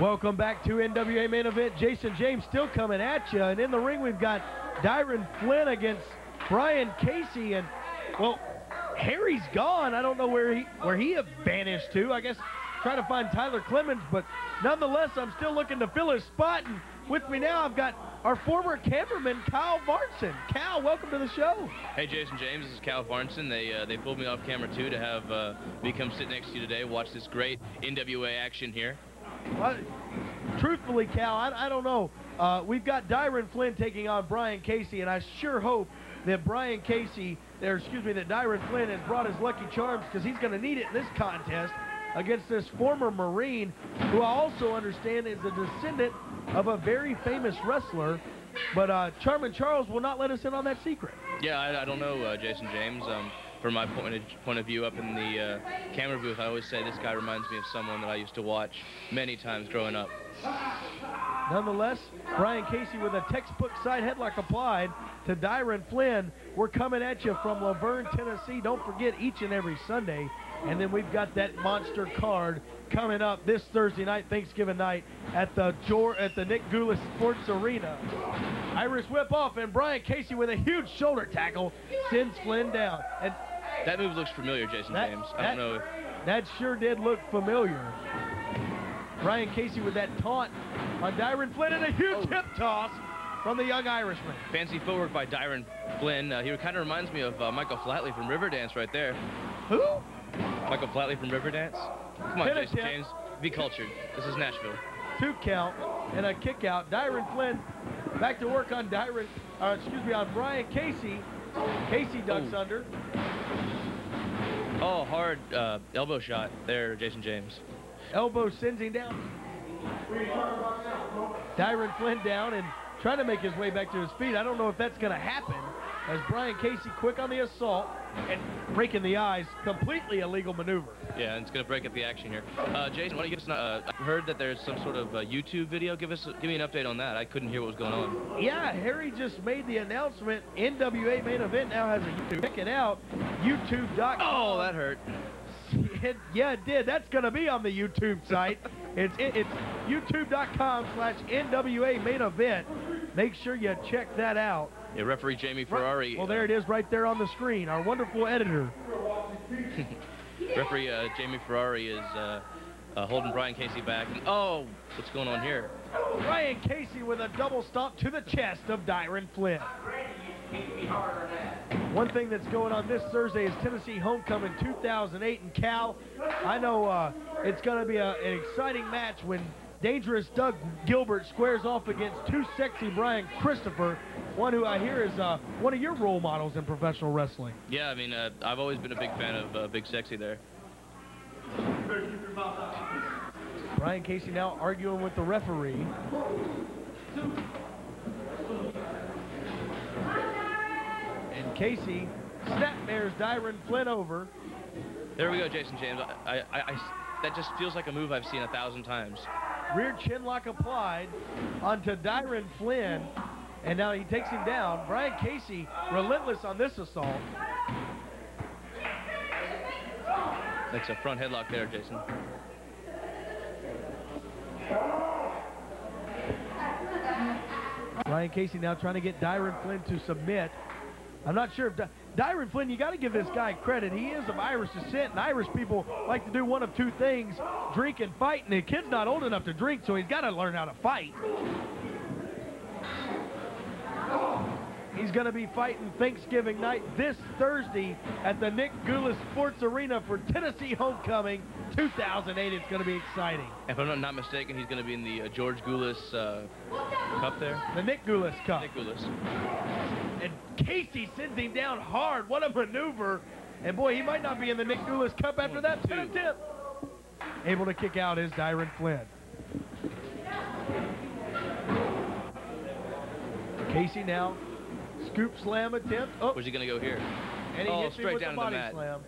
Welcome back to NWA Main Event. Jason James still coming at you. And in the ring, we've got Dyron Flynn against Bryan Casey. And, well, Harry's gone. I don't know where he have vanished to. I guess trying to find Tyler Clemens. But nonetheless, I'm still looking to fill his spot. And with me now, I've got our former cameraman, Kyle Varnson. Cal, welcome to the show. Hey, Jason James. This is Cal Varnson. They pulled me off camera, too, to have me come sit next to you today, watch this great NWA action here. Well, truthfully, Cal, I don't know. We've got Dyron Flynn taking on Bryan Casey, and I sure hope that that Dyron Flynn has brought his lucky charms, because he's going to need it in this contest against this former Marine, who I also understand is a descendant of a very famous wrestler. But Charmin Charles will not let us in on that secret. Yeah, I don't know, Jason James. From my point of view up in the camera booth, I always say this guy reminds me of someone that I used to watch many times growing up. Nonetheless, Bryan Casey with a textbook side headlock applied to Dyron Flynn. We're coming at you from Laverne, Tennessee. Don't forget, each and every Sunday. And then we've got that monster card coming up this Thursday night, Thanksgiving night, at the Nick Gulas Sports Arena. Irish whip off, and Bryan Casey with a huge shoulder tackle sends Flynn down. And that move looks familiar, Jason James. I don't know. That sure did look familiar. Bryan Casey with that taunt on Dyron Flynn, and a huge hip toss from the young Irishman. Fancy footwork by Dyron Flynn. He kind of reminds me of Michael Flatley from Riverdance right there. Who? Michael Flatley from Riverdance. Come on, Jason James. Be cultured. This is Nashville. 2 count and a kick out. Dyron Flynn back to work on on Bryan Casey. Casey ducks under. Oh, hard elbow shot there, Jason James. Elbow sends him down. Dyron Flynn down and trying to make his way back to his feet. I don't know if that's going to happen, as Bryan Casey quick on the assault and breaking the eyes. Completely illegal maneuver. Yeah, and it's going to break up the action here. Jason, why don't you give us I heard that there's some sort of YouTube video. Give me an update on that. I couldn't hear what was going on. Yeah, Harry just made the announcement. NWA Main Event now has a YouTube. Check it out. YouTube.com. Oh, that hurt. Yeah, it did. That's going to be on the YouTube site. It's youtube.com/NWA Main Event. Make sure you check that out. Yeah, referee Jamie Ferrari. Well, there it is right there on the screen. Our wonderful editor. Referee Jamie Ferrari is holding Bryan Casey back. And, oh, what's going on here? Bryan Casey with a double stomp to the chest of Dyron Flynn. One thing that's going on this Thursday is Tennessee Homecoming 2008. And Cal, I know it's going to be an exciting match when Dangerous Doug Gilbert squares off against Too Sexy Brian Christopher, one who I hear is one of your role models in professional wrestling. Yeah, I mean, I've always been a big fan of Big Sexy there. Bryan Casey now arguing with the referee. And Casey snapmares Dyron Flynn over. There we go, Jason James. That just feels like a move I've seen 1,000 times. Rear chin lock applied onto Dyron Flynn, and now he takes him down. Bryan Casey relentless on this assault. That's a front headlock there, Jason. Bryan Casey now trying to get Dyron Flynn to submit. I'm not sure if Dyron Flynn, you got to give this guy credit. He is of Irish descent, and Irish people like to do one of two things: drink and fight. And the kid's not old enough to drink, so he's got to learn how to fight. He's going to be fighting Thanksgiving night this Thursday at the Nick Gulas Sports Arena for Tennessee Homecoming 2008. It's going to be exciting. If I'm not mistaken, he's going to be in the George Gulas Cup there. The Nick Gulas Cup. Nick Gulas. And Casey sends him down hard. What a maneuver. And boy, he might not be in the Nick Gulas Cup after that pin attempt. Able to kick out is Dyron Flynn. Casey now. Scoop slam attempt. Oh. Where's he going to go here? And he hits straight him with down the body to the mat. slam.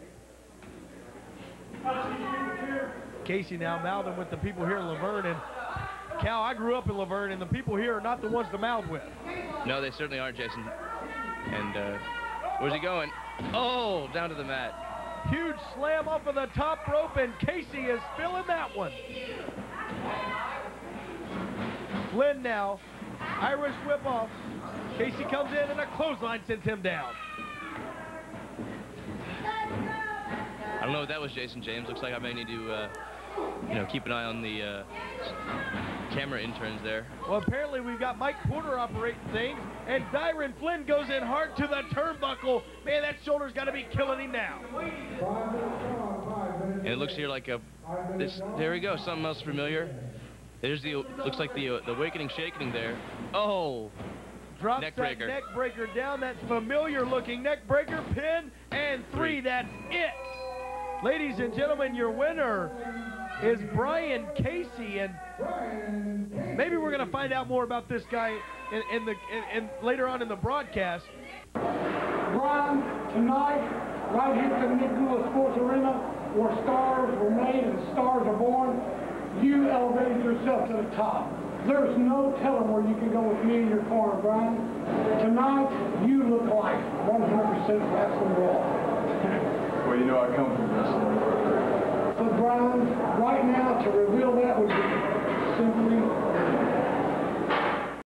Casey now mouthing with the people here in Laverne, and Cal, I grew up in Laverne, and the people here are not the ones to mouth with. No, they certainly aren't, Jason. And where's he going? Oh, down to the mat. Huge slam off of the top rope, and Casey is feeling that one. Flynn now, Irish whip off. Casey comes in, and a clothesline sends him down. I don't know what that was, Jason James. Looks like I may need to, keep an eye on the camera interns there. Well, apparently we've got Mike Porter operating things, and Dyron Flynn goes in hard to the turnbuckle. Man, that shoulder's got to be killing him now. And it looks here like there we go, something else familiar. There's looks like the awakening shaking there. Oh, drops neck that breaker. neck breaker down, that familiar looking neck breaker, pin, and 3, that's it. Ladies and gentlemen, your winner is Bryan Casey, and maybe we're going to find out more about this guy in later on in the broadcast. Bryan, tonight, right here at the NWA Sports Arena, where stars were made and stars are born, you elevated yourself to the top. There's no telling where you can go with me in your corner, Bryan. Tonight, you look like 100% wrestling raw. Well, you know I come from wrestling. But Bryan, right now, to reveal that would be